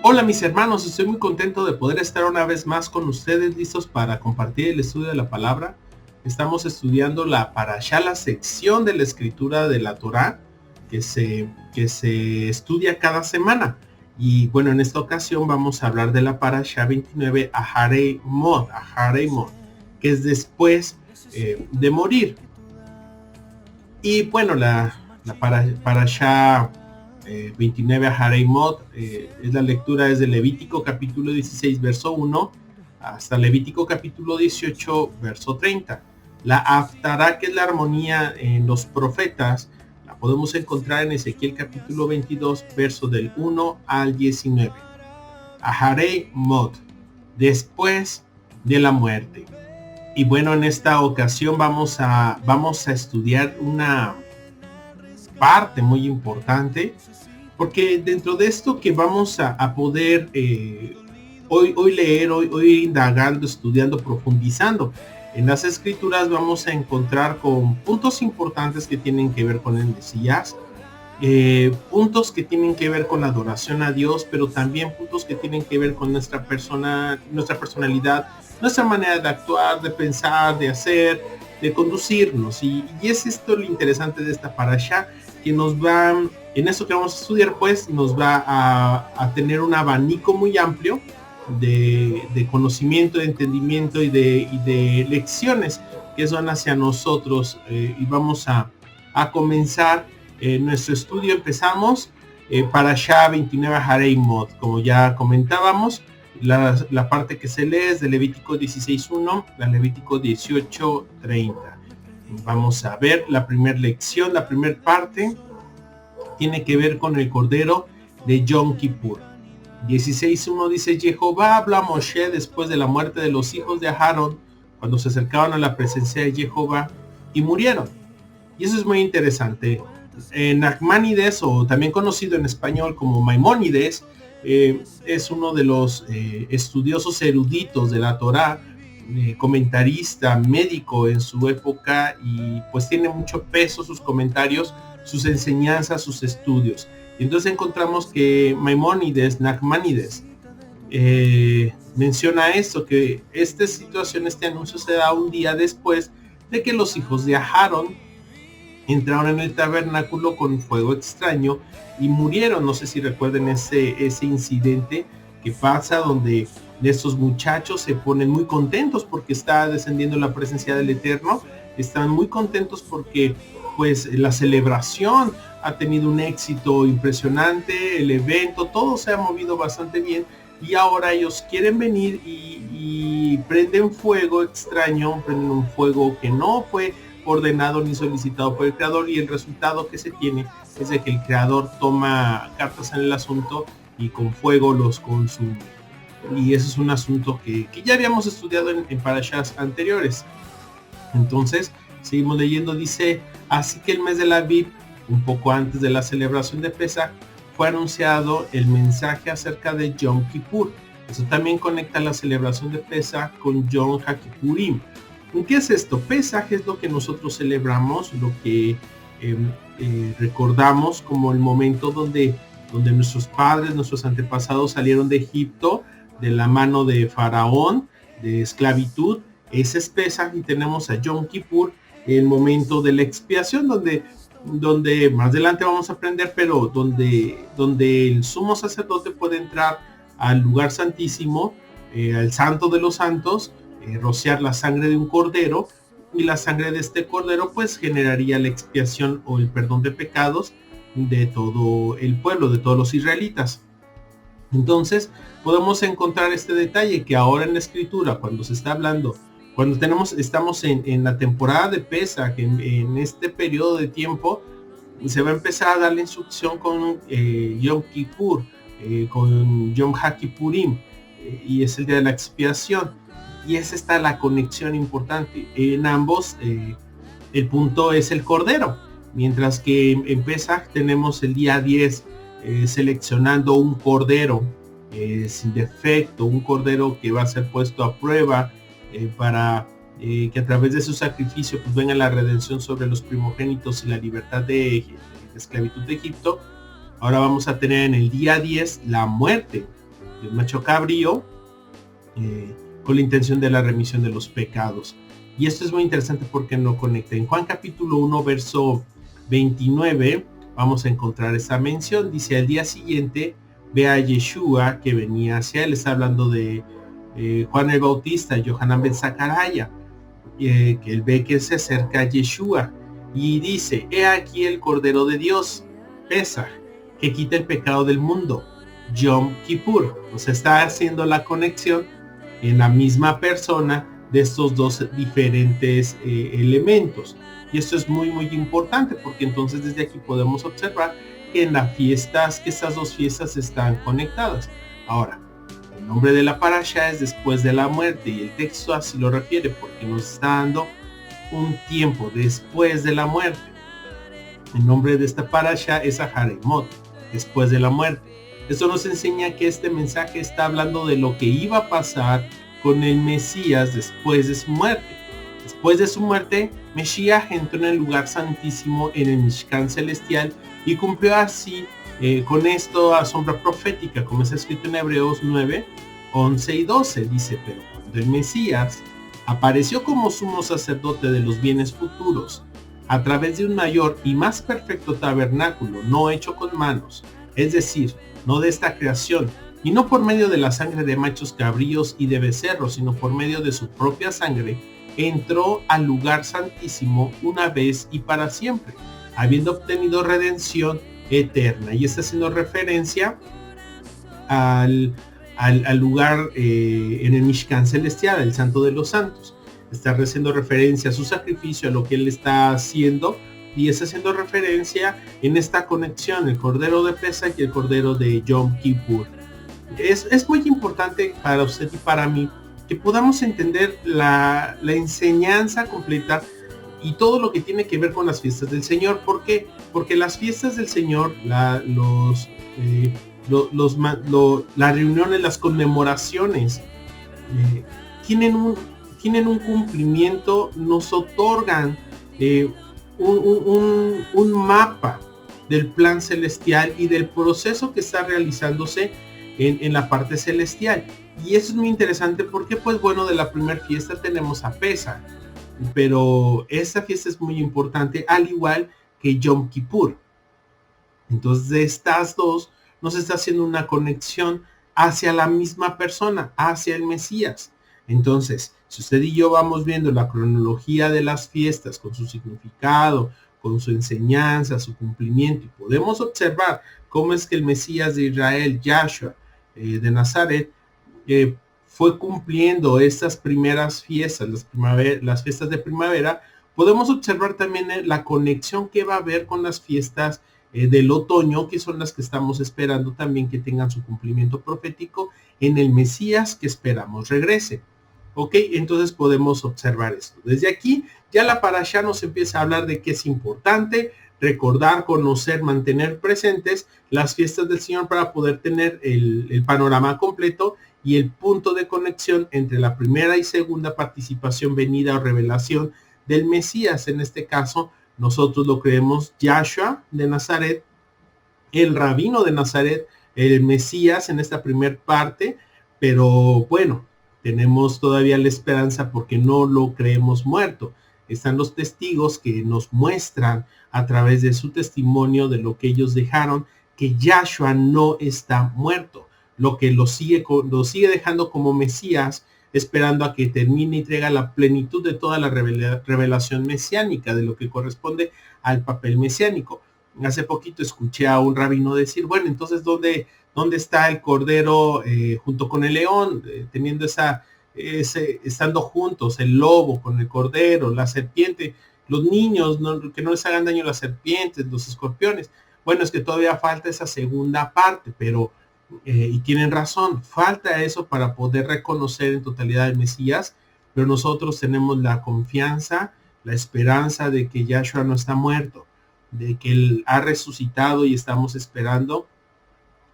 Hola mis hermanos, estoy muy contento de poder estar una vez más con ustedes listos para compartir el estudio de la palabra. Estamos estudiando la Parashá, la sección de la escritura de la Torá que se estudia cada semana. Y bueno, en esta ocasión vamos a hablar de la Parashá 29, Aharei Mod, que es después de morir. Y bueno, la Parashá 29 Aharei Mod, es la lectura desde Levítico capítulo 16 verso 1 hasta Levítico capítulo 18 verso 30. La Haftará, que es la armonía en los profetas, la podemos encontrar en Ezequiel capítulo 22 verso del 1 al 19. Aharei Mod, después de la muerte. Y bueno, en esta ocasión vamos a estudiar una parte muy importante, porque dentro de esto que vamos a poder hoy leer, hoy indagando, estudiando, profundizando en las escrituras, vamos a encontrar con puntos importantes que tienen que ver con el Mesías, puntos que tienen que ver con la adoración a Dios, pero también puntos que tienen que ver con nuestra personalidad, nuestra manera de actuar, de pensar, de hacer, de conducirnos. Y es esto lo interesante de esta parashá, que nos va, en eso que vamos a estudiar, pues nos va a tener un abanico muy amplio de conocimiento, de entendimiento y de lecciones que son hacia nosotros. Y vamos a comenzar nuestro estudio. Empezamos Parashá 29 Aharei Mod, como ya comentábamos. La parte que se lee es de Levítico 16.1 a Levítico 18.30. Vamos a ver la primera lección, la primera parte tiene que ver con el Cordero de Yom Kippur. 16.1 dice: Jehová habla a Moshe después de la muerte de los hijos de Aarón, cuando se acercaban a la presencia de Jehová y murieron. Y eso es muy interesante. Nachmanides, o también conocido en español como Maimónides, es uno de los estudiosos eruditos de la Torá, comentarista, médico en su época, y pues tiene mucho peso sus comentarios, sus enseñanzas, sus estudios. Y entonces encontramos que Maimónides, Nachmanides, menciona esto, que esta situación, este anuncio se da un día después de que los hijos de Aarón entraron en el tabernáculo con fuego extraño y murieron. No sé si recuerden ese incidente que pasa, donde estos muchachos se ponen muy contentos porque está descendiendo la presencia del Eterno. Están muy contentos porque pues la celebración ha tenido un éxito impresionante, el evento, todo se ha movido bastante bien, y ahora ellos quieren venir y prenden fuego extraño, prenden un fuego que no fue ordenado ni solicitado por el creador, y el resultado que se tiene es de que el creador toma cartas en el asunto y con fuego los consume. Y ese es un asunto que ya habíamos estudiado en parashas anteriores. Entonces seguimos leyendo. Dice: así que el mes de la Aviv, un poco antes de la celebración de Pesach, fue anunciado el mensaje acerca de Yom Kippur. Eso también conecta la celebración de Pesach con Yom HaKippurim. ¿Qué es esto? Pesach es lo que nosotros celebramos, lo que recordamos como el momento donde nuestros padres, nuestros antepasados salieron de Egipto de la mano de Faraón, de esclavitud. Ese es Pesach. Y tenemos a Yom Kippur, el momento de la expiación, donde más adelante vamos a aprender, pero donde el sumo sacerdote puede entrar al lugar santísimo, al santo de los santos, rociar la sangre de un cordero, y la sangre de este cordero pues generaría la expiación o el perdón de pecados de todo el pueblo, de todos los israelitas. Entonces podemos encontrar este detalle, que ahora en la escritura, cuando se está hablando, cuando estamos en la temporada de Pesach, en este periodo de tiempo, se va a empezar a dar la instrucción con Yom Kippur, con Yom HaKippurim, y es el día de la expiación. Y esa está la conexión importante. En ambos, el punto es el cordero. Mientras que en Pesach tenemos el día 10 seleccionando un cordero sin defecto, un cordero que va a ser puesto a prueba para que a través de su sacrificio pues venga la redención sobre los primogénitos y la libertad de esclavitud de Egipto. Ahora vamos a tener en el día 10 la muerte de un macho cabrío, con la intención de la remisión de los pecados. Y esto es muy interesante porque no conecta. En Juan capítulo 1, verso 29, vamos a encontrar esa mención. Dice, al día siguiente ve a Yeshua que venía hacia él. Está hablando de Juan el Bautista, Yohanan ben Zacaraya, que él ve que se acerca a Yeshua y dice, he aquí el Cordero de Dios, Pesaj, que quita el pecado del mundo, Yom Kippur. O sea, está haciendo la conexión en la misma persona de estos dos diferentes elementos. Y esto es muy importante porque entonces desde aquí podemos observar que en las fiestas, que estas dos fiestas están conectadas. Ahora, el nombre de la parasha es después de la muerte y el texto así lo refiere porque nos está dando un tiempo después de la muerte. El nombre de esta parasha es Aharemot, después de la muerte. Esto nos enseña que este mensaje está hablando de lo que iba a pasar con el Mesías después de su muerte. Después de su muerte, Mesías entró en el lugar santísimo en el Mishkan celestial y cumplió así con esto a sombra profética, como está escrito en Hebreos 9, 11 y 12. Dice, pero cuando el Mesías apareció como sumo sacerdote de los bienes futuros, a través de un mayor y más perfecto tabernáculo, no hecho con manos, es decir, no de esta creación, y no por medio de la sangre de machos cabríos y de becerros, sino por medio de su propia sangre, entró al lugar santísimo una vez y para siempre, habiendo obtenido redención eterna. Y está haciendo referencia al lugar en el Mishkan celestial, el Santo de los Santos. Está haciendo referencia a su sacrificio, a lo que él está haciendo, y está haciendo referencia en esta conexión, el Cordero de Pesaj y el Cordero de Yom Kippur. Es muy importante para usted y para mí que podamos entender la enseñanza completa y todo lo que tiene que ver con las fiestas del Señor. ¿Por qué? Porque las fiestas del Señor, las reuniones, las conmemoraciones, tienen un cumplimiento, nos otorgan un mapa del plan celestial y del proceso que está realizándose en la parte celestial. Y eso es muy interesante porque, pues bueno, de la primera fiesta tenemos a Pesaj, pero esta fiesta es muy importante, al igual que Yom Kippur. Entonces, de estas dos nos está haciendo una conexión hacia la misma persona, hacia el Mesías. Entonces, si usted y yo vamos viendo la cronología de las fiestas con su significado, con su enseñanza, su cumplimiento, y podemos observar cómo es que el Mesías de Israel, Yahshua de Nazaret, fue cumpliendo estas primeras fiestas, las fiestas de primavera, podemos observar también la conexión que va a haber con las fiestas del otoño, que son las que estamos esperando también que tengan su cumplimiento profético en el Mesías que esperamos regrese. Ok, entonces podemos observar esto. Desde aquí ya la parashá nos empieza a hablar de que es importante recordar, conocer, mantener presentes las fiestas del Señor para poder tener el panorama completo y el punto de conexión entre la primera y segunda participación, venida o revelación del Mesías. En este caso, nosotros lo creemos Yahshua de Nazaret, el rabino de Nazaret, el Mesías en esta primera parte, pero bueno, tenemos todavía la esperanza porque no lo creemos muerto. Están los testigos que nos muestran a través de su testimonio de lo que ellos dejaron, que Yahshua no está muerto, lo que lo sigue dejando como Mesías, esperando a que termine y traiga la plenitud de toda la revelación mesiánica, de lo que corresponde al papel mesiánico. Hace poquito escuché a un rabino decir, bueno, entonces, ¿dónde está el cordero junto con el león, teniendo estando juntos, el lobo con el cordero, la serpiente, los niños, que no les hagan daño las serpientes, los escorpiones? Bueno, es que todavía falta esa segunda parte, pero y tienen razón, falta eso para poder reconocer en totalidad al Mesías, pero nosotros tenemos la confianza, la esperanza de que Yahshua no está muerto, de que Él ha resucitado y estamos esperando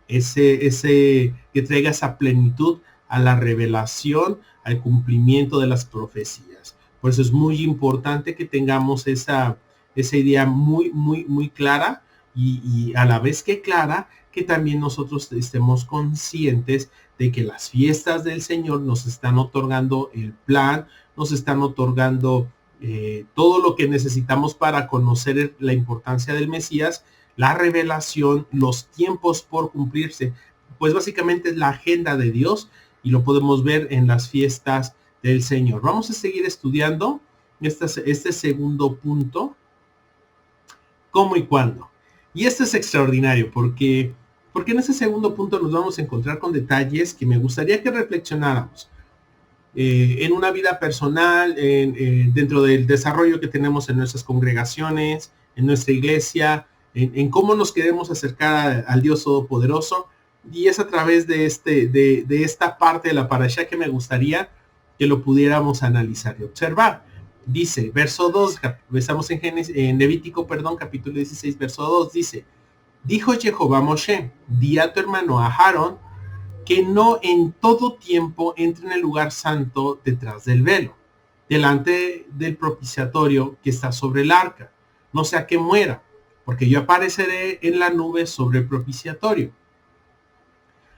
que traiga esa plenitud a la revelación, al cumplimiento de las profecías. Por eso es muy importante que tengamos esa idea muy clara y a la vez que clara, que también nosotros estemos conscientes de que las fiestas del Señor nos están otorgando el plan, nos están otorgando todo lo que necesitamos para conocer la importancia del Mesías, la revelación, los tiempos por cumplirse. Pues básicamente es la agenda de Dios y lo podemos ver en las fiestas del Señor. Vamos a seguir estudiando este segundo punto, cómo y cuándo. Y este es extraordinario porque en ese segundo punto nos vamos a encontrar con detalles que me gustaría que reflexionáramos en una vida personal, dentro del desarrollo que tenemos en nuestras congregaciones, en nuestra iglesia, en cómo nos queremos acercar al Dios Todopoderoso. Y es a través de esta parte de la parashá que me gustaría que lo pudiéramos analizar y observar. Dice, verso 2, estamos en Levítico, capítulo 16, verso 2, dice, dijo Jehová a Moshe, di a tu hermano a Aarón que no en todo tiempo entre en el lugar santo detrás del velo, delante del propiciatorio que está sobre el arca, no sea que muera, porque yo apareceré en la nube sobre el propiciatorio.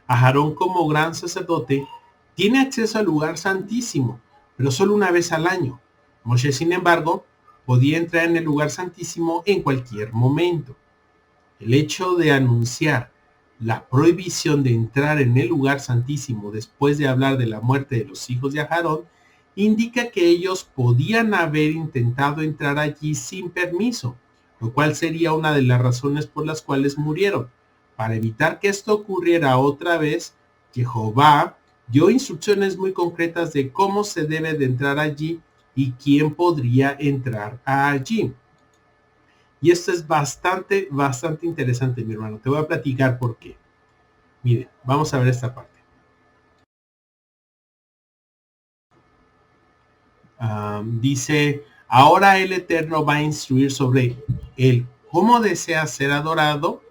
Aarón, como gran sacerdote, tiene acceso al lugar santísimo, pero solo una vez al año. Moshe, sin embargo, podía entrar en el lugar santísimo en cualquier momento. El hecho de anunciar la prohibición de entrar en el lugar santísimo después de hablar de la muerte de los hijos de Aarón indica que ellos podían haber intentado entrar allí sin permiso, lo cual sería una de las razones por las cuales murieron. Para evitar que esto ocurriera otra vez, Jehová dio instrucciones muy concretas de cómo se debe de entrar allí y quién podría entrar allí. Y esto es bastante interesante, mi hermano. Te voy a platicar por qué. Miren, vamos a ver esta parte. Dice, ahora el Eterno va a instruir sobre él cómo desea ser adorado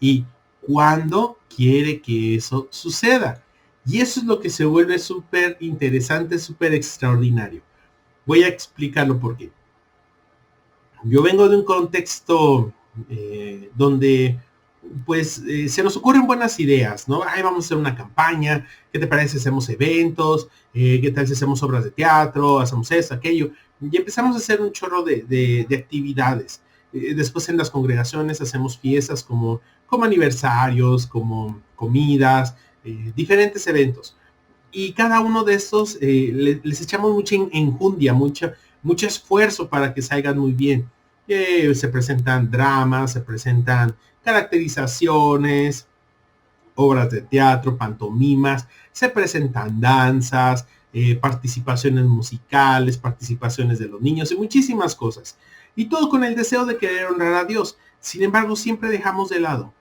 y cuándo quiere que eso suceda. Y eso es lo que se vuelve súper interesante, súper extraordinario. Voy a explicarlo por qué. Yo vengo de un contexto donde pues se nos ocurren buenas ideas, ¿no? Ay, vamos a hacer una campaña, ¿qué te parece si hacemos eventos? ¿Qué tal si hacemos obras de teatro? Hacemos esto, aquello. Y empezamos a hacer un chorro de actividades. Después en las congregaciones hacemos fiestas como aniversarios, como comidas, diferentes eventos. Y cada uno de estos les echamos mucha enjundia, mucho esfuerzo para que salgan muy bien. Se presentan dramas, se presentan caracterizaciones, obras de teatro, pantomimas, se presentan danzas, participaciones musicales, participaciones de los niños y muchísimas cosas. Y todo con el deseo de querer honrar a Dios. Sin embargo, siempre dejamos de lado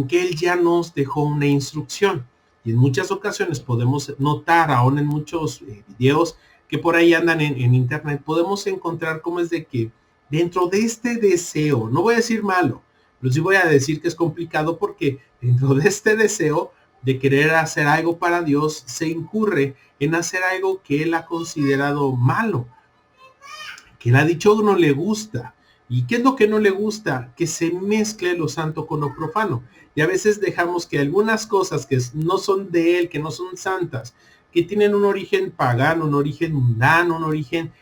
que Él ya nos dejó una instrucción. Y en muchas ocasiones podemos notar, aún en muchos videos que por ahí andan en internet, podemos encontrar cómo es de que dentro de este deseo, no voy a decir malo, pero sí voy a decir que es complicado porque dentro de este deseo de querer hacer algo para Dios, se incurre en hacer algo que Él ha considerado malo, que Él ha dicho no le gusta. ¿Y qué es lo que no le gusta? Que se mezcle lo santo con lo profano. Y a veces dejamos que algunas cosas que no son de Él, que no son santas, que tienen un origen pagano, un origen mundano, un origen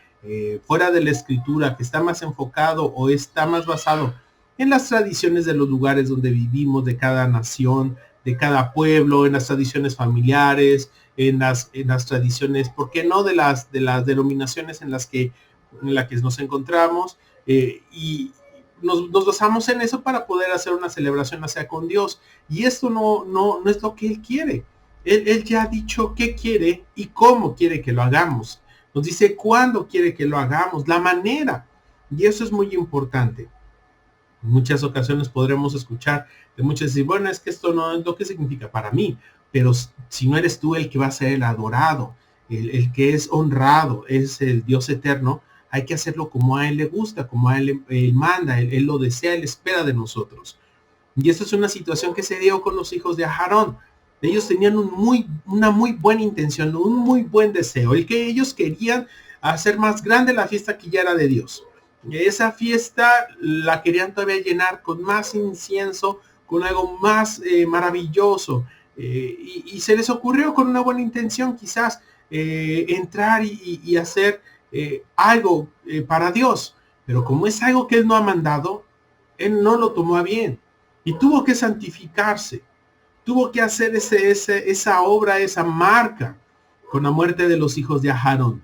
fuera de la escritura, que está más enfocado o está más basado en las tradiciones de los lugares donde vivimos, de cada nación, de cada pueblo, en las tradiciones familiares, en las tradiciones, ¿por qué no? De las denominaciones en las que nos encontramos, y nos basamos en eso para poder hacer una celebración hacia con Dios. Y esto no es lo que Él quiere. Él ya ha dicho qué quiere y cómo quiere que lo hagamos. Nos dice cuándo quiere que lo hagamos, la manera. Y eso es muy importante. En muchas ocasiones podremos escuchar de muchos decir, bueno, es que esto no es lo que significa para mí. Pero si no eres tú el que va a ser el adorado, el que es honrado, es el Dios eterno, hay que hacerlo como a Él le gusta, como a Él manda, él lo desea, Él espera de nosotros. Y esta es una situación que se dio con los hijos de Aarón. Ellos tenían una muy buena intención, un muy buen deseo, el que ellos querían hacer más grande la fiesta que ya era de Dios. Esa fiesta la querían todavía llenar con más incienso, con algo más maravilloso. y se les ocurrió con una buena intención quizás entrar y hacer algo para Dios, pero como es algo que Él no ha mandado, Él no lo tomó a bien y tuvo que santificarse, tuvo que hacer esa obra, esa marca con la muerte de los hijos de Aarón.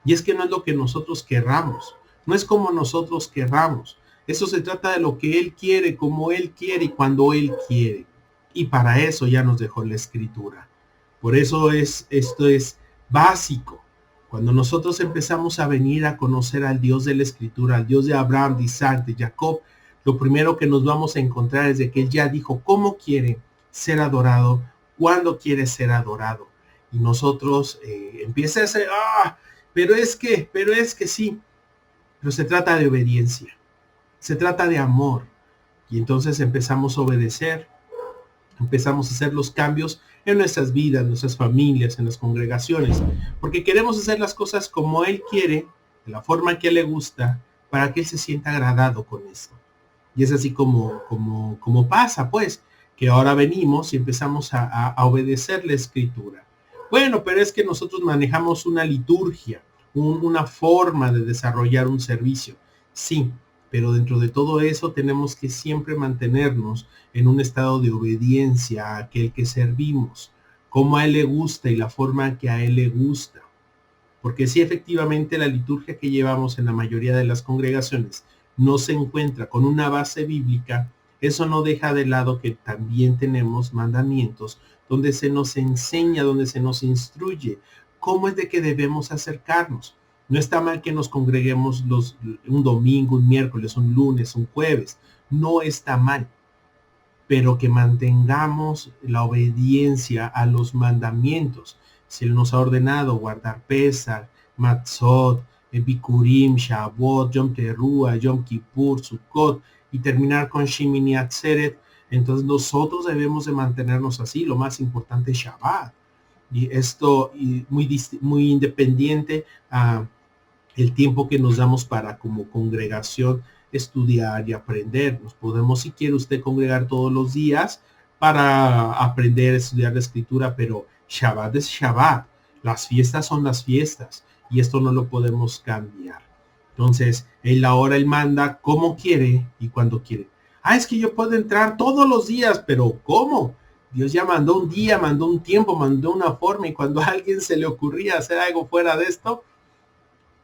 Y es que no es lo que nosotros querramos, no es como nosotros querramos. Eso se trata de lo que Él quiere, como Él quiere y cuando Él quiere. Y para eso ya nos dejó la Escritura. Por eso esto es básico. Cuando nosotros empezamos a venir a conocer al Dios de la Escritura, al Dios de Abraham, de Isaac, de Jacob, lo primero que nos vamos a encontrar es de que Él ya dijo cómo quiere ser adorado, cuándo quiere ser adorado. Y nosotros empieza a ser, pero es que sí, pero se trata de obediencia, se trata de amor. Y entonces empezamos a obedecer, empezamos a hacer los cambios en nuestras vidas, en nuestras familias, en las congregaciones, porque queremos hacer las cosas como Él quiere, de la forma que a Él le gusta, para que Él se sienta agradado con eso. Y es así como pasa, pues, que ahora venimos y empezamos a obedecer la Escritura. Bueno, pero es que nosotros manejamos una liturgia, una forma de desarrollar un servicio. Sí, pero dentro de todo eso tenemos que siempre mantenernos en un estado de obediencia a aquel que servimos, como a Él le gusta y la forma que a Él le gusta. Porque si efectivamente la liturgia que llevamos en la mayoría de las congregaciones no se encuentra con una base bíblica, eso no deja de lado que también tenemos mandamientos donde se nos enseña, donde se nos instruye cómo es de que debemos acercarnos. No está mal que nos congreguemos un domingo, un miércoles, un lunes, un jueves. No está mal. Pero que mantengamos la obediencia a los mandamientos. Si Él nos ha ordenado guardar Pesach, Matzot, Bikurim, Shavuot, Yom Teruah, Yom Kippur, Sukkot y terminar con Shemini Atzeret, entonces nosotros debemos de mantenernos así. Lo más importante es Shabbat. Y esto muy independiente a el tiempo que nos damos para como congregación estudiar y aprender. Nos podemos, si quiere usted, congregar todos los días para aprender, estudiar la Escritura, pero Shabbat es Shabbat. Las fiestas son las fiestas y esto no lo podemos cambiar. Entonces, Él ahora manda como quiere y cuando quiere. Es que yo puedo entrar todos los días, pero ¿cómo? Dios ya mandó un día, mandó un tiempo, mandó una forma y cuando a alguien se le ocurría hacer algo fuera de esto,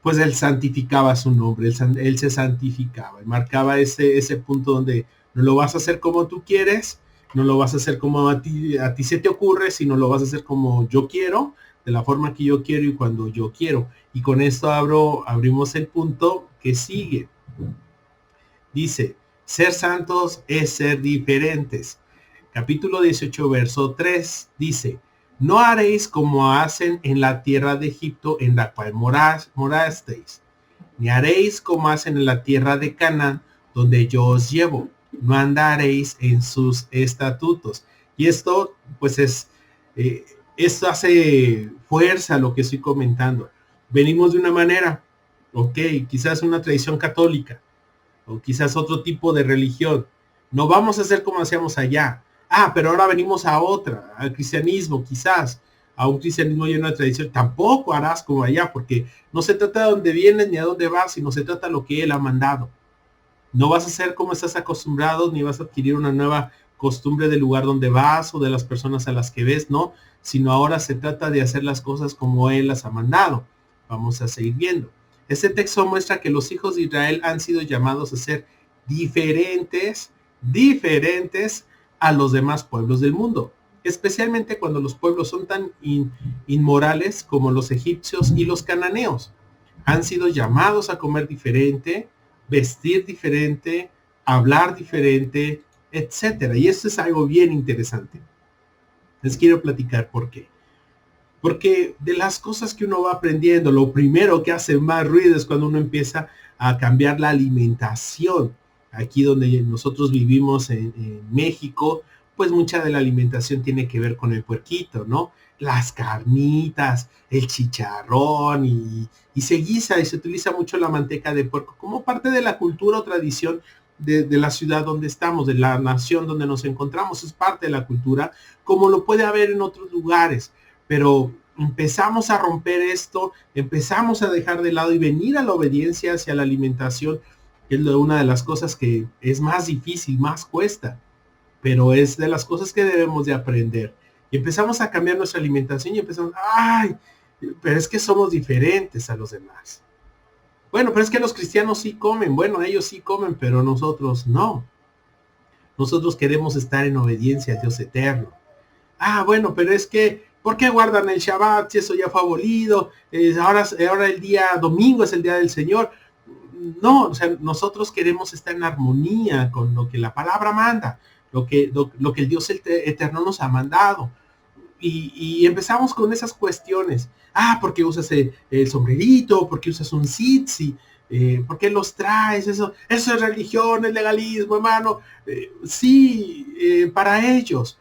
pues Él santificaba su nombre, él se santificaba y marcaba ese punto donde no lo vas a hacer como tú quieres, no lo vas a hacer como a ti se te ocurre, sino lo vas a hacer como yo quiero, de la forma que yo quiero y cuando yo quiero. Y con esto abrimos el punto que sigue. Dice, ser santos es ser diferentes. Capítulo 18, verso 3 dice, no haréis como hacen en la tierra de Egipto en la cual morasteis, ni haréis como hacen en la tierra de Canaán, donde yo os llevo, no andaréis en sus estatutos. Y esto, pues esto hace fuerza a lo que estoy comentando. Venimos de una manera, ok, quizás una tradición católica, o quizás otro tipo de religión. No vamos a hacer como hacíamos allá. Pero ahora venimos a otra, al cristianismo, quizás, a un cristianismo y una tradición. Tampoco harás como allá, porque no se trata de dónde vienes ni a dónde vas, sino se trata de lo que Él ha mandado. No vas a ser como estás acostumbrado, ni vas a adquirir una nueva costumbre del lugar donde vas o de las personas a las que ves, no, sino ahora se trata de hacer las cosas como Él las ha mandado. Vamos a seguir viendo. Este texto muestra que los hijos de Israel han sido llamados a ser diferentes a los demás pueblos del mundo, especialmente cuando los pueblos son tan inmorales como los egipcios y los cananeos. Han sido llamados a comer diferente, vestir diferente, hablar diferente, etcétera. Y esto es algo bien interesante. Les quiero platicar por qué. Porque de las cosas que uno va aprendiendo, lo primero que hace más ruido es cuando uno empieza a cambiar la alimentación. Aquí donde nosotros vivimos en México, pues mucha de la alimentación tiene que ver con el puerquito, ¿no? Las carnitas, el chicharrón y se guisa y se utiliza mucho la manteca de puerco como parte de la cultura o tradición de la ciudad donde estamos, de la nación donde nos encontramos, es parte de la cultura, como lo puede haber en otros lugares, pero empezamos a romper esto, empezamos a dejar de lado y venir a la obediencia hacia la alimentación, que es una de las cosas que es más difícil, más cuesta, pero es de las cosas que debemos de aprender. Y empezamos a cambiar nuestra alimentación y empezamos, ay, pero es que somos diferentes a los demás. Bueno, pero es que los cristianos sí comen, bueno, ellos sí comen, pero nosotros no. Nosotros queremos estar en obediencia al Dios eterno. Ah, bueno, pero es que, ¿por qué guardan el Shabbat si eso ya fue abolido? Ahora el día domingo es el día del Señor. No, o sea, nosotros queremos estar en armonía con lo que la palabra manda, lo que el Dios eterno nos ha mandado. Y empezamos con esas cuestiones. Ah, ¿por qué usas el sombrerito? ¿Por qué usas un tzitzi? ¿Por qué los traes? Eso es religión, es legalismo, hermano. Sí, para ellos.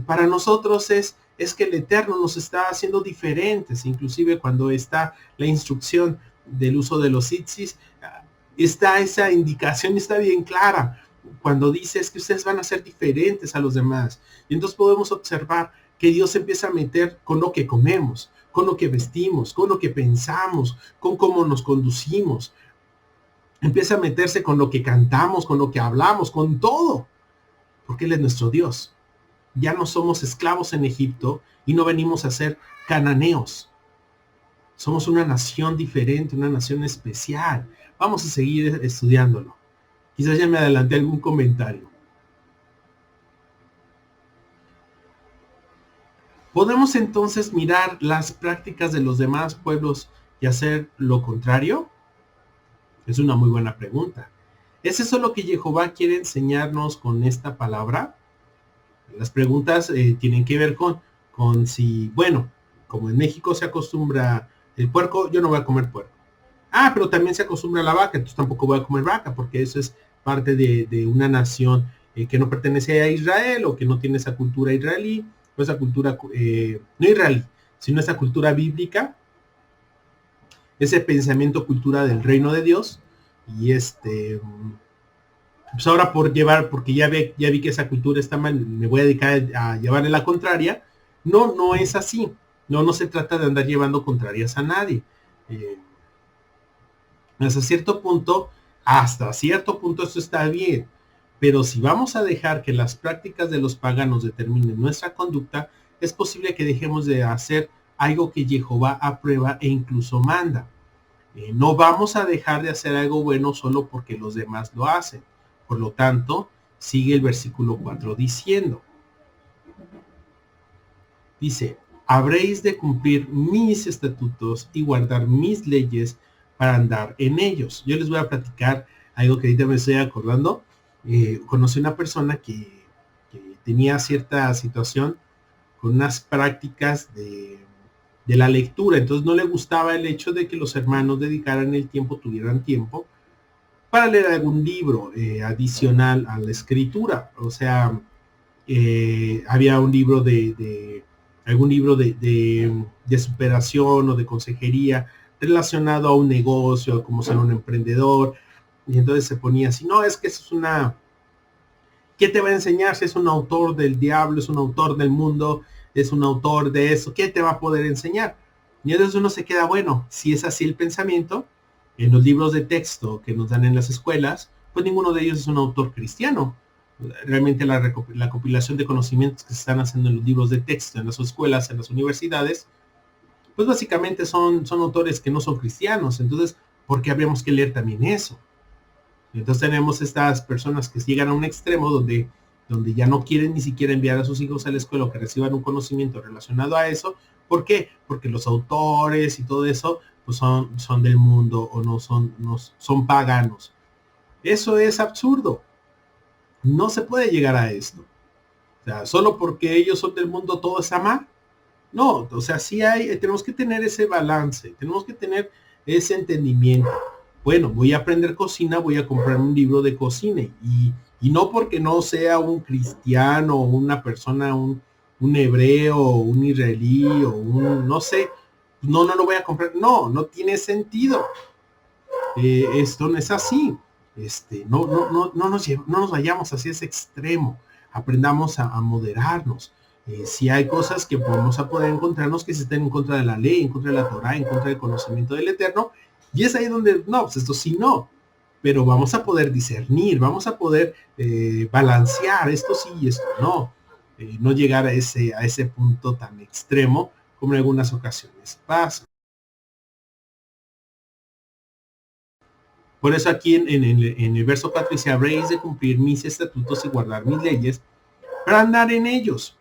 Para nosotros es que el Eterno nos está haciendo diferentes. Inclusive cuando está la instrucción del uso de los tzitzis, está esa indicación, está bien clara. Cuando dice es que ustedes van a ser diferentes a los demás. Y entonces podemos observar que Dios empieza a meter con lo que comemos, con lo que vestimos, con lo que pensamos, con cómo nos conducimos. Empieza a meterse con lo que cantamos, con lo que hablamos, con todo. Porque Él es nuestro Dios. Ya no somos esclavos en Egipto y no venimos a ser cananeos. Somos una nación diferente, una nación especial. Vamos a seguir estudiándolo. Quizás ya me adelanté algún comentario. ¿Podemos entonces mirar las prácticas de los demás pueblos y hacer lo contrario? Es una muy buena pregunta. ¿Es eso lo que Jehová quiere enseñarnos con esta palabra? Las preguntas tienen que ver con si, bueno, como en México se acostumbra el puerco, yo no voy a comer puerco. Ah, pero también se acostumbra a la vaca, entonces tampoco voy a comer vaca, porque eso es parte de una nación que no pertenece a Israel o que no tiene esa cultura israelí, o esa cultura, no israelí, sino esa cultura bíblica, ese pensamiento, cultura del reino de Dios. Y pues ahora porque ya vi que esa cultura está mal, me voy a dedicar a llevarle la contraria. No es así. No se trata de andar llevando contrarias a nadie. Hasta cierto punto esto está bien. Pero si vamos a dejar que las prácticas de los paganos determinen nuestra conducta, es posible que dejemos de hacer algo que Jehová aprueba e incluso manda. No vamos a dejar de hacer algo bueno solo porque los demás lo hacen. Por lo tanto, sigue el versículo 4 diciendo, dice, habréis de cumplir mis estatutos y guardar mis leyes para andar en ellos. Yo les voy a platicar algo que ahorita me estoy acordando. Conocí una persona que tenía cierta situación con unas prácticas de la lectura, entonces no le gustaba el hecho de que los hermanos dedicaran el tiempo, tuvieran tiempo para leer algún libro adicional a la escritura. O sea, había un libro algún libro de superación o de consejería relacionado a un negocio, a cómo ser un emprendedor, y entonces se ponía así, no, es que eso es ¿qué te va a enseñar si es un autor del diablo, es un autor del mundo, es un autor de eso? ¿Qué te va a poder enseñar? Y entonces uno se queda, bueno, si es así el pensamiento, en los libros de texto que nos dan en las escuelas, pues ninguno de ellos es un autor cristiano. Realmente la compilación de conocimientos que se están haciendo en los libros de texto, en las escuelas, en las universidades, pues básicamente son autores que no son cristianos. Entonces, ¿por qué habríamos que leer también eso? Entonces tenemos estas personas que llegan a un extremo donde ya no quieren ni siquiera enviar a sus hijos a la escuela o que reciban un conocimiento relacionado a eso. ¿Por qué? Porque los autores y todo eso pues son del mundo o no son paganos. Eso es absurdo. No se puede llegar a esto. O sea, solo porque ellos son del mundo todo es amar. No, o sea, sí tenemos que tener ese balance, tenemos que tener ese entendimiento. Bueno, voy a aprender cocina, voy a comprar un libro de cocina y no porque no sea un cristiano o una persona, un hebreo o un israelí o un, no sé, no lo voy a comprar. No tiene sentido. Esto no es así. no nos vayamos hacia ese extremo, aprendamos a moderarnos. Si hay cosas que vamos a poder encontrarnos que se estén en contra de la ley, en contra de la Torah, en contra del conocimiento del Eterno, y es ahí donde, no, pues esto sí no, pero vamos a poder discernir, vamos a poder balancear esto sí y esto no, no llegar a ese punto tan extremo como en algunas ocasiones pasa. Por eso aquí en el verso 4 dice, habréis de cumplir mis estatutos y guardar mis leyes para andar en ellos.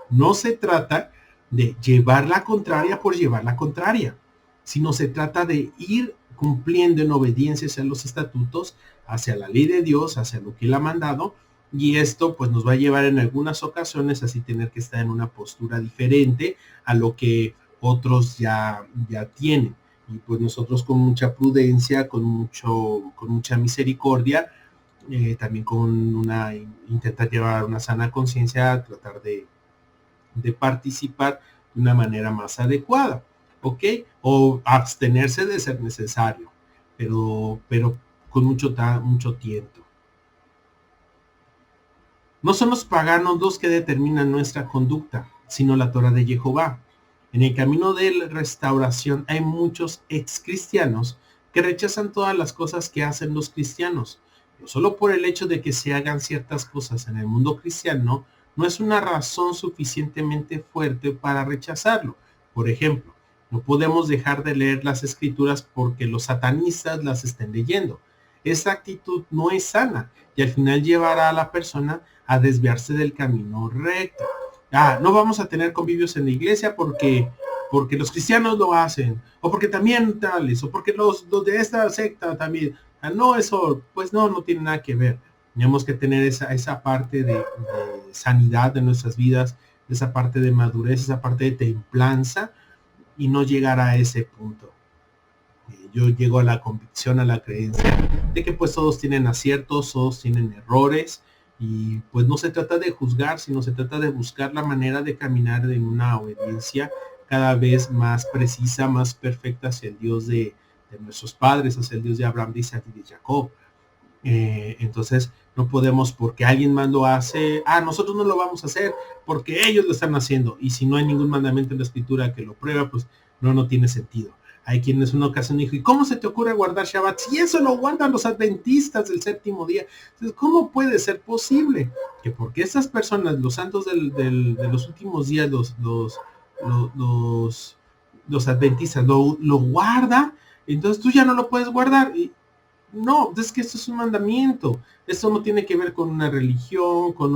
No se trata de llevar la contraria por llevar la contraria, sino se trata de ir cumpliendo en obediencia hacia los estatutos, hacia la ley de Dios, hacia lo que Él ha mandado, y esto pues nos va a llevar en algunas ocasiones así tener que estar en una postura diferente a lo que otros ya tienen. Y pues nosotros con mucha prudencia, con mucha misericordia, también intentar llevar una sana conciencia, tratar de participar de una manera más adecuada, ¿ok? O abstenerse de ser necesario, pero con mucho tiento. No son los paganos los que determinan nuestra conducta, sino la Torah de Jehová. En el camino de la restauración hay muchos ex cristianos que rechazan todas las cosas que hacen los cristianos. No solo por el hecho de que se hagan ciertas cosas en el mundo cristiano, no es una razón suficientemente fuerte para rechazarlo. Por ejemplo, no podemos dejar de leer las escrituras porque los satanistas las estén leyendo. Esa actitud no es sana y al final llevará a la persona a desviarse del camino recto. No vamos a tener convivios en la iglesia porque los cristianos lo hacen, o porque también tales, o porque los de esta secta también. No, eso, pues no tiene nada que ver. Tenemos que tener esa parte de sanidad de nuestras vidas, esa parte de madurez, esa parte de templanza, y no llegar a ese punto. Yo llego a la convicción, a la creencia de que pues todos tienen aciertos, todos tienen errores, y pues no se trata de juzgar, sino se trata de buscar la manera de caminar en una obediencia cada vez más precisa, más perfecta hacia el Dios de nuestros padres, hacia el Dios de Abraham, de Isaac y de Jacob. Entonces no podemos, porque alguien más lo hace, nosotros no lo vamos a hacer porque ellos lo están haciendo, y si no hay ningún mandamiento en la escritura que lo prueba, pues no tiene sentido. Hay quienes una ocasión dijo, ¿y cómo se te ocurre guardar Shabbat? Si eso lo guardan los adventistas del séptimo día. Entonces, ¿cómo puede ser posible que porque estas personas, los santos de los últimos días, los adventistas lo guardan, entonces tú ya no lo puedes guardar? Y no, es que esto es un mandamiento. Esto no tiene que ver con una religión, con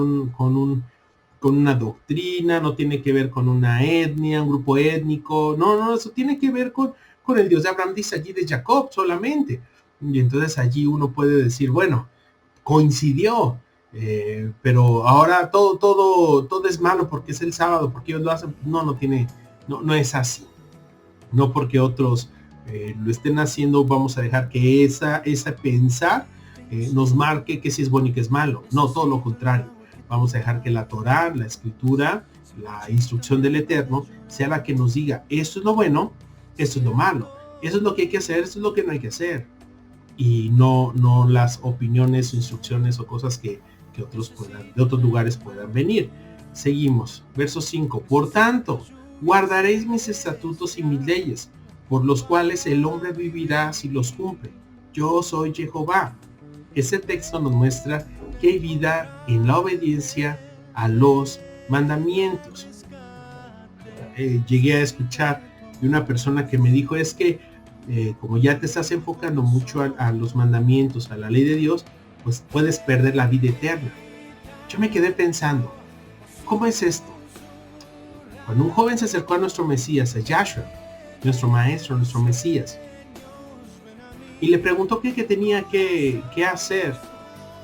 una doctrina, no tiene que ver con una etnia, un grupo étnico. No, eso tiene que ver con el Dios de Abraham, dice allí, de Jacob solamente. Y entonces allí uno puede decir, bueno, coincidió, pero ahora todo es malo porque es el sábado, porque ellos lo hacen. No es así. No porque otros lo estén haciendo vamos a dejar que esa pensar nos marque que si es bueno y que es malo. No, todo lo contrario. Vamos a dejar que la Torah, la escritura, la instrucción del Eterno sea la que nos diga, esto es lo bueno, esto es lo malo, eso es lo que hay que hacer, esto es lo que no hay que hacer. Y no las opiniones o instrucciones o cosas que otros de otros lugares puedan venir. Seguimos. Verso 5. Por tanto, guardaréis mis estatutos y mis leyes, por los cuales el hombre vivirá si los cumple. Yo soy Jehová. Ese texto nos muestra que hay vida en la obediencia a los mandamientos. Llegué a escuchar de una persona que me dijo, es que como ya te estás enfocando mucho a los mandamientos, a la ley de Dios, pues puedes perder la vida eterna. Yo me quedé pensando, ¿cómo es esto? Cuando un joven se acercó a nuestro Mesías, a Yahshua, nuestro maestro, nuestro Mesías, y le preguntó qué tenía que hacer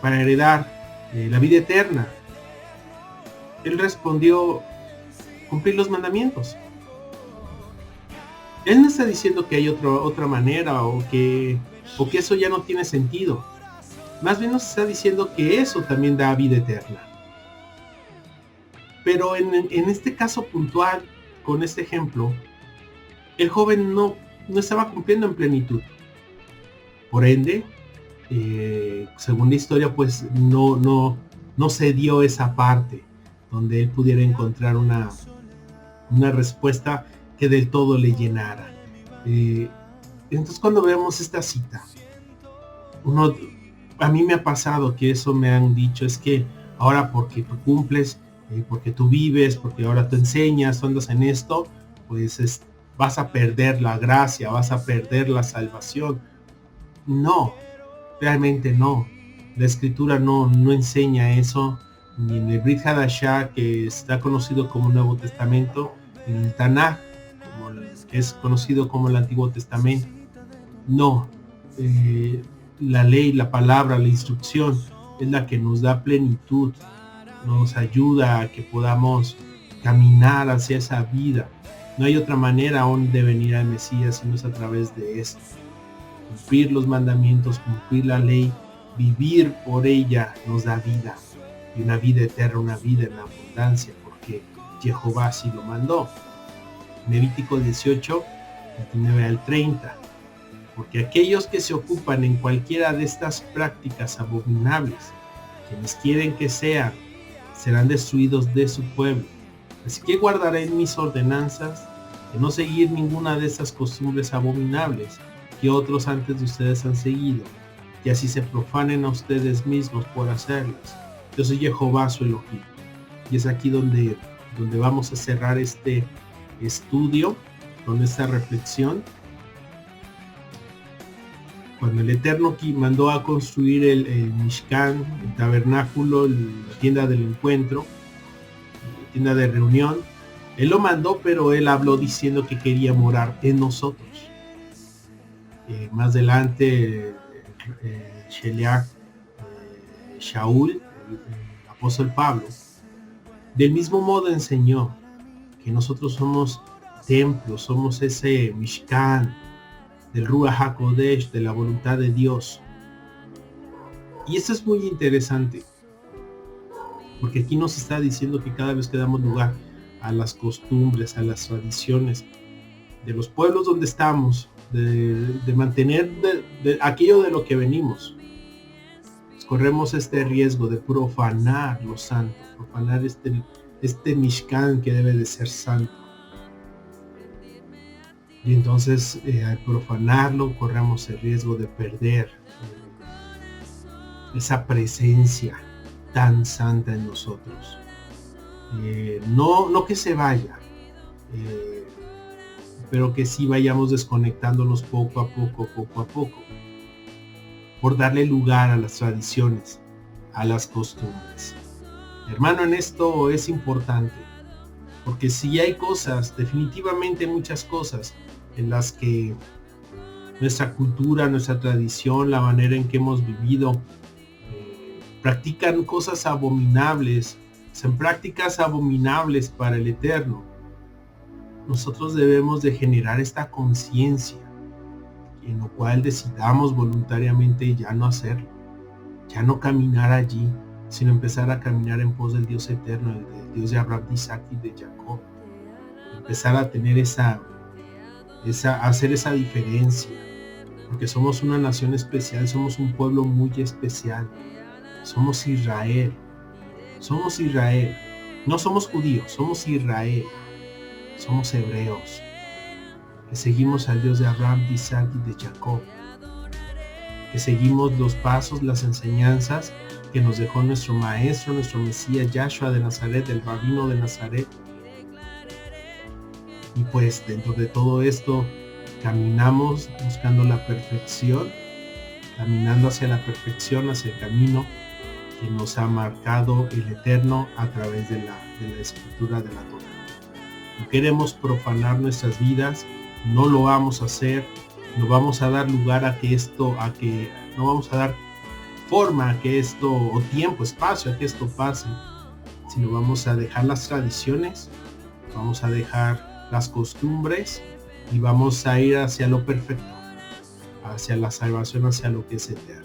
para heredar la vida eterna, él respondió, cumplir los mandamientos. Él no está diciendo que hay otra manera o que eso ya no tiene sentido. Más bien nos está diciendo que eso también da vida eterna. Pero en este caso puntual, con este ejemplo, el joven no estaba cumpliendo en plenitud. Por ende, según la historia, pues no se dio esa parte donde él pudiera encontrar una respuesta que del todo le llenara. Entonces cuando vemos esta cita, a mí me ha pasado que eso me han dicho, es que ahora porque tú cumples, porque tú vives, porque ahora tú enseñas, tú andas en esto, pues vas a perder la gracia, vas a perder la salvación. No, realmente no. La escritura no enseña eso, ni en el Brit Hadashah, que está conocido como Nuevo Testamento, ni en el Tanaj, que es conocido como el Antiguo Testamento. No, la ley, la palabra, la instrucción es la que nos da plenitud, nos ayuda a que podamos caminar hacia esa vida. No hay otra manera aún de venir al Mesías sino es a través de esto. Cumplir los mandamientos, cumplir la ley, vivir por ella nos da vida, y una vida eterna, una vida en abundancia, porque Jehová así lo mandó. Levítico 18, 29 al 30. Porque aquellos que se ocupan en cualquiera de estas prácticas abominables, quienes quieren que sean, serán destruidos de su pueblo. Así que guardaré mis ordenanzas de no seguir ninguna de estas costumbres abominables que otros antes de ustedes han seguido, y así se profanen a ustedes mismos por hacerlas. Yo soy Jehová su Elohim. Y es aquí donde vamos a cerrar este estudio, con esta reflexión. Cuando el Eterno mandó a construir el Mishkan, el tabernáculo, la tienda del encuentro, la tienda de reunión, Él lo mandó, pero Él habló diciendo que quería morar en nosotros. Más adelante, Shaul, el apóstol Pablo, del mismo modo enseñó que nosotros somos templos, somos ese Mishkan del Ruach HaKodesh, de la voluntad de Dios. Y esto es muy interesante, porque aquí nos está diciendo que cada vez que damos lugar a las costumbres, a las tradiciones de los pueblos donde estamos, de mantener de aquello de lo que venimos, pues corremos este riesgo de profanar lo santo, profanar este Mishkan que debe de ser santo. Y entonces al profanarlo corremos el riesgo de perder esa presencia tan santa en nosotros. No que se vaya, pero que sí vayamos desconectándonos poco a poco, por darle lugar a las tradiciones, a las costumbres. Hermano, en esto es importante, porque si hay cosas, definitivamente muchas cosas, en las que nuestra cultura, nuestra tradición, la manera en que hemos vivido, practican cosas abominables, son prácticas abominables para el Eterno. Nosotros debemos de generar esta conciencia, en lo cual decidamos voluntariamente ya no hacerlo, ya no caminar allí, sino empezar a caminar en pos del Dios eterno, el Dios de Abraham, de Isaac y de Jacob. Empezar a tener hacer esa diferencia, porque somos una nación especial, somos un pueblo muy especial, somos Israel, no somos judíos, somos Israel, somos hebreos, que seguimos al Dios de Abraham, de Isaac y de Jacob, que seguimos los pasos, las enseñanzas que nos dejó nuestro maestro, nuestro Mesías, Yahshua de Nazaret, el Rabino de Nazaret. Y pues dentro de todo esto caminamos buscando la perfección, caminando hacia la perfección, hacia el camino que nos ha marcado el Eterno a través de la escritura de la Torá. No queremos profanar nuestras vidas, no lo vamos a hacer, no vamos a dar lugar no vamos a dar forma a que esto, o tiempo, espacio a que esto pase, sino vamos a dejar las tradiciones, vamos a dejar las costumbres y vamos a ir hacia lo perfecto, hacia la salvación, hacia lo que es eterno.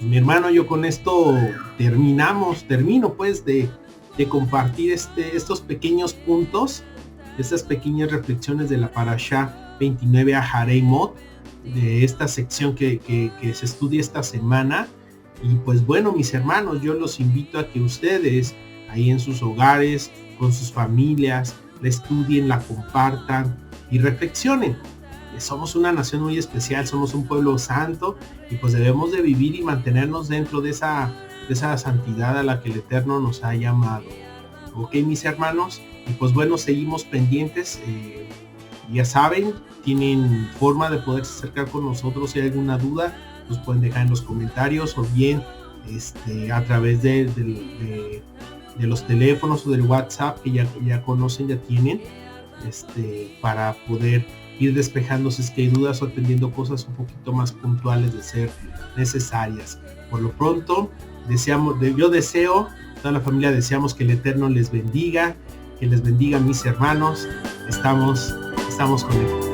Mi hermano, yo con esto termino pues de compartir estos pequeños puntos, estas pequeñas reflexiones de la Parashá 29 a Harei Mot, de esta sección que se estudia esta semana. Y pues bueno, mis hermanos, yo los invito a que ustedes ahí en sus hogares, con sus familias, la estudien, la compartan y reflexionen. Somos una nación muy especial, somos un pueblo santo y pues debemos de vivir y mantenernos dentro de esa santidad a la que el Eterno nos ha llamado. Ok, mis hermanos, y pues bueno, seguimos pendientes. Ya saben, tienen forma de poderse acercar con nosotros. Si hay alguna duda, nos pueden dejar en los comentarios o bien a través de los teléfonos o del WhatsApp que ya conocen, ya tienen, para poder ir despejando si es que hay dudas o atendiendo cosas un poquito más puntuales de ser necesarias. Por lo pronto, yo deseo, toda la familia deseamos que el Eterno les bendiga, que les bendiga mis hermanos. Estamos con él.